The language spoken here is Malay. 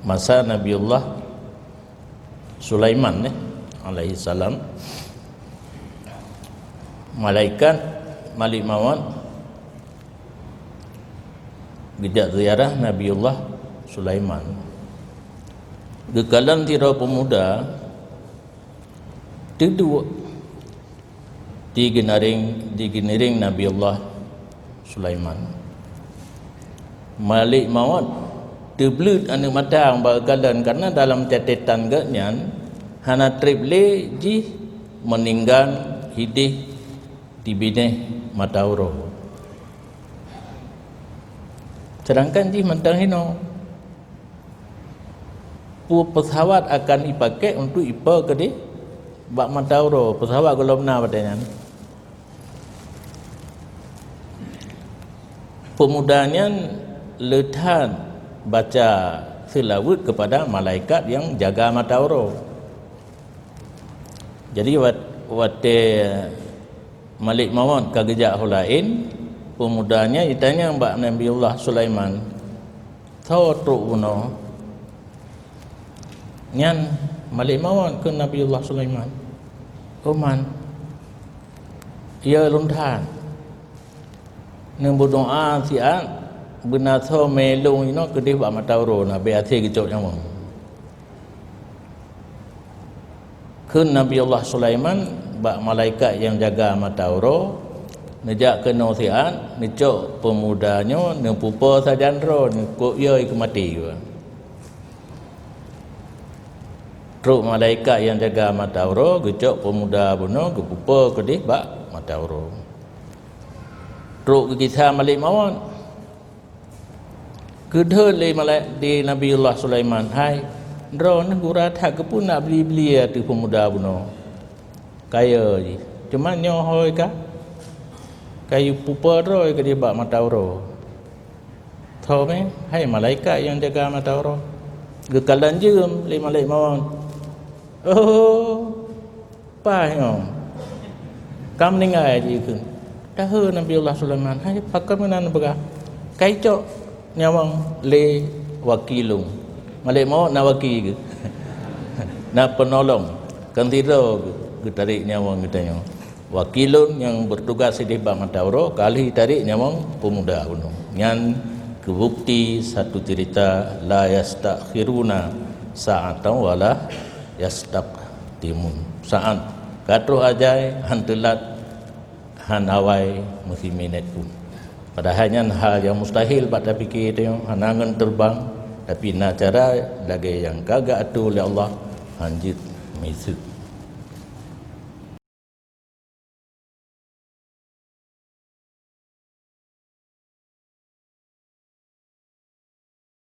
masa Nabiullah Sulaiman alaihi salam, malaikat Malik Maut gejak ziarah Nabiullah Sulaiman. Gekalan tira pemuda tidur di geniring Nabiullah Sulaiman. Malik Maut terbelut anu matang bagalan karena dalam catatan gaknyan hana triple ji meninggal hidih di bineh Matauro. Sedangkan ji mentang hino pesawat akan dipakai untuk ipa ke di bak Matauro. Pesawat kalau benar padanya pemudanya letan baca selawat kepada malaikat yang jaga Matauro. Jadi waktu Malik Maut kagejak hulain, pemudanya ditanya mbak Nabiullah Sulaiman, tahu truk uno nyan Malik Maut ke Nabiullah Sulaiman, oman ia luntan nang berdoa siat benar so melung ino kedih bak Matauro na be ati gecok nyamong kun Nabiullah Sulaiman bak malaikat yang jaga Matauro nejak kena siat necok pemudanya nang pupa sajandro ko yoi ke mati juga. Truk malaikat yang jaga Matauro gecok pemuda buno ke pupa kedih bak Matauro. Truk kisah Malik Maut kedhe le malaikat di Nabiullah Sulaiman, hai drone gura tak kepun nak beli tu pemuda buno kaya je cuma nyohoi ka kayu pupa roi ke dia bak Matauro. Tahu me hai malaikat yang jaga Matauro gekalan jem le Malik Maut, oh payong kam ningai je kun dah Nabiullah Sulaiman, hai pakai menan begah kaicok nyawang le wakilung Malik Maut na wakil ke na penolong kan tidak ke tarik nyawang katanya wakilun yang bertugas di bak Matauro kali tarik nyawang pemuda gunung nyan kebukti satu cerita la yastakhiruna sa'atan wala yastaqdimun. Saat katro ajai hantelat han awai mesti minat pun. Padahalnya hal yang mustahil pada fikir itu hanangan terbang tapi nak cara lagi yang kagak atu oleh Allah hanjit misu.